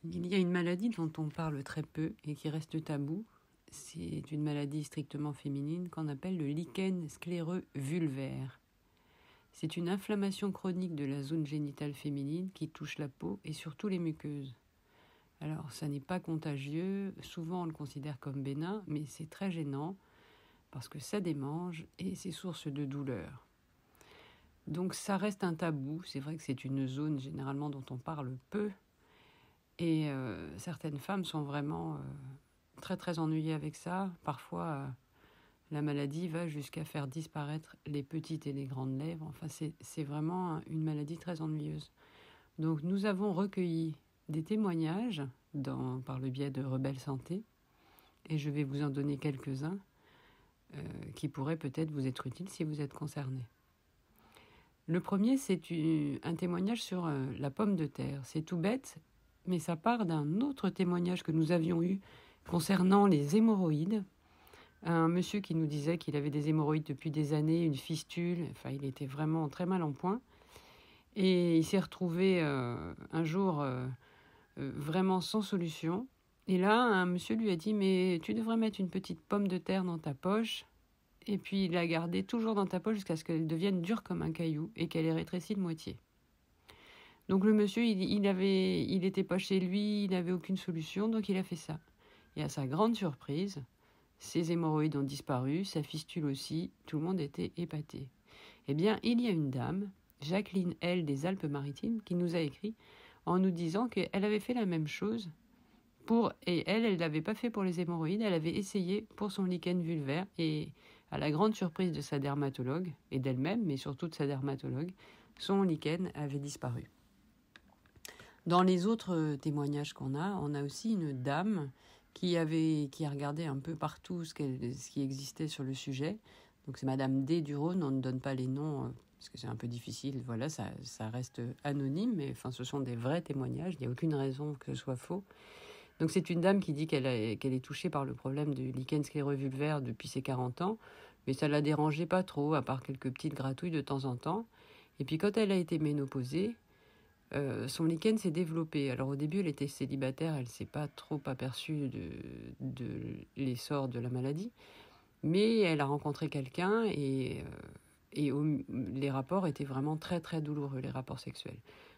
Il y a une maladie dont on parle très peu et qui reste tabou. C'est une maladie strictement féminine qu'on appelle le lichen scléreux vulvaire. C'est une inflammation chronique de la zone génitale féminine qui touche la peau et surtout les muqueuses. Alors, ça n'est pas contagieux, souvent on le considère comme bénin, mais c'est très gênant parce que ça démange et c'est source de douleur. Donc ça reste un tabou, c'est vrai que c'est une zone généralement dont on parle peu et certaines femmes sont vraiment très très ennuyées avec ça. Parfois la maladie va jusqu'à faire disparaître les petites et les grandes lèvres, enfin c'est vraiment une maladie très ennuyeuse. Donc nous avons recueilli des témoignages par le biais de Rebelle Santé et je vais vous en donner quelques-uns qui pourraient peut-être vous être utiles si vous êtes concernés. Le premier, c'est un témoignage sur la pomme de terre. C'est tout bête, mais ça part d'un autre témoignage que nous avions eu concernant les hémorroïdes. Un monsieur qui nous disait qu'il avait des hémorroïdes depuis des années, une fistule, enfin il était vraiment très mal en point. Et il s'est retrouvé un jour vraiment sans solution. Et là, un monsieur lui a dit « Mais tu devrais mettre une petite pomme de terre dans ta poche ». Et puis il l'a gardée toujours dans ta poche jusqu'à ce qu'elle devienne dure comme un caillou et qu'elle ait rétréci de moitié. Donc le monsieur, il était pas chez lui, il n'avait aucune solution, donc il a fait ça. Et à sa grande surprise, ses hémorroïdes ont disparu, sa fistule aussi, tout le monde était épaté. Eh bien, il y a une dame, Jacqueline L. des Alpes-Maritimes, qui nous a écrit en nous disant qu'elle avait fait la même chose et elle ne l'avait pas fait pour les hémorroïdes, elle avait essayé pour son lichen vulvaire et à la grande surprise de sa dermatologue et d'elle-même, mais surtout de sa dermatologue, son lichen avait disparu. Dans les autres témoignages qu'on a, on a aussi une dame qui a regardé un peu partout ce qui existait sur le sujet. Donc c'est Madame D du Rhône, on ne donne pas les noms parce que c'est un peu difficile, voilà, ça reste anonyme, mais enfin ce sont des vrais témoignages, il n'y a aucune raison que ce soit faux. Donc c'est une dame qui dit qu'elle est touchée par le problème du lichen scléreux vulvaire depuis ses 40 ans, mais ça ne la dérangeait pas trop, à part quelques petites gratouilles de temps en temps. Et puis quand elle a été ménopausée, son lichen s'est développé. Alors au début, elle était célibataire, elle ne s'est pas trop aperçue de l'essor de la maladie, mais elle a rencontré quelqu'un et les rapports étaient vraiment très très douloureux, les rapports sexuels.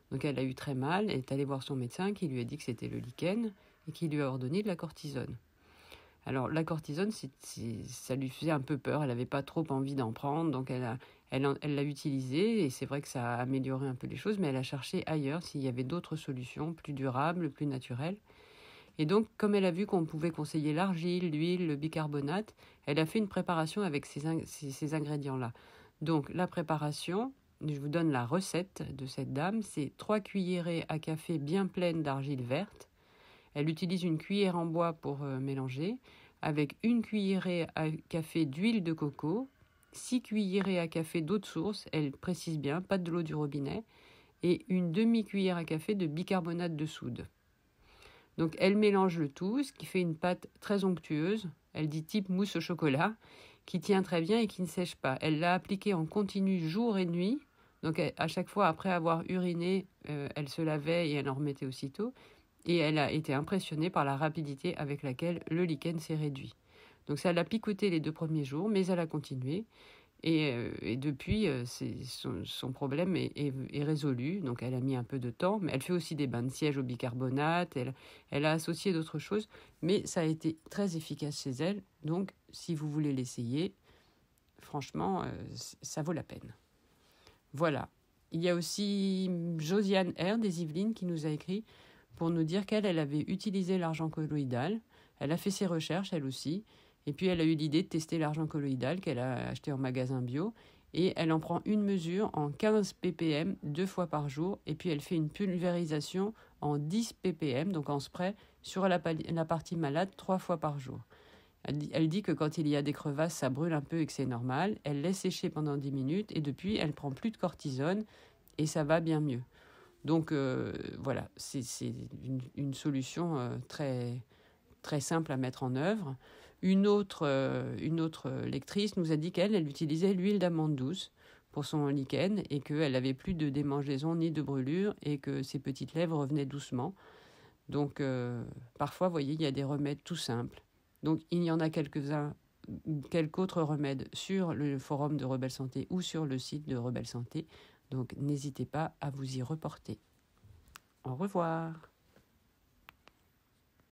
Donc elle a eu très mal, elle est allée voir son médecin qui lui a dit que c'était le lichen et qui lui a ordonné de la cortisone. Alors la cortisone, ça lui faisait un peu peur, elle n'avait pas trop envie d'en prendre, donc elle l'a utilisée et c'est vrai que ça a amélioré un peu les choses, mais elle a cherché ailleurs s'il y avait d'autres solutions plus durables, plus naturelles. Et donc, comme elle a vu qu'on pouvait conseiller l'argile, l'huile, le bicarbonate, elle a fait une préparation avec ces ingrédients-là. Donc la préparation, je vous donne la recette de cette dame, c'est 3 cuillerées à café bien pleines d'argile verte. Elle utilise une cuillère en bois pour mélanger, avec 1 cuillerée à café d'huile de coco, 6 cuillerées à café d'eau de source, elle précise bien, pas de l'eau du robinet, et une demi-cuillère à café de bicarbonate de soude. Donc elle mélange le tout, ce qui fait une pâte très onctueuse, elle dit type mousse au chocolat, qui tient très bien et qui ne sèche pas. Elle l'a appliquée en continu jour et nuit, donc à chaque fois après avoir uriné, elle se lavait et elle en remettait aussitôt. Et elle a été impressionnée par la rapidité avec laquelle le lichen s'est réduit. Donc ça l'a picoté les 2 premiers jours, mais elle a continué. Et depuis, son problème est résolu. Donc elle a mis un peu de temps, mais elle fait aussi des bains de siège au bicarbonate. Elle a associé d'autres choses, mais ça a été très efficace chez elle. Donc si vous voulez l'essayer, franchement, ça vaut la peine. Voilà. Il y a aussi Josiane R. des Yvelines qui nous a écrit pour nous dire qu'elle avait utilisé l'argent colloïdal. Elle a fait ses recherches, elle aussi. Et puis, elle a eu l'idée de tester l'argent colloïdal qu'elle a acheté en magasin bio. Et elle en prend une mesure en 15 ppm 2 fois par jour. Et puis, elle fait une pulvérisation en 10 ppm, donc en spray, sur la partie malade 3 fois par jour. Elle dit que quand il y a des crevasses, ça brûle un peu et que c'est normal. Elle laisse sécher pendant 10 minutes. Et depuis, elle prend plus de cortisone et ça va bien mieux. Donc voilà, c'est une solution très, très simple à mettre en œuvre. Une autre lectrice nous a dit qu'elle utilisait l'huile d'amande douce pour son lichen et qu'elle n'avait plus de démangeaison ni de brûlure et que ses petites lèvres revenaient doucement. Donc, parfois, vous voyez, il y a des remèdes tout simples. Donc, il y en a quelques autres remèdes sur le forum de Rebelle Santé ou sur le site de Rebelle Santé. Donc, n'hésitez pas à vous y reporter. Au revoir.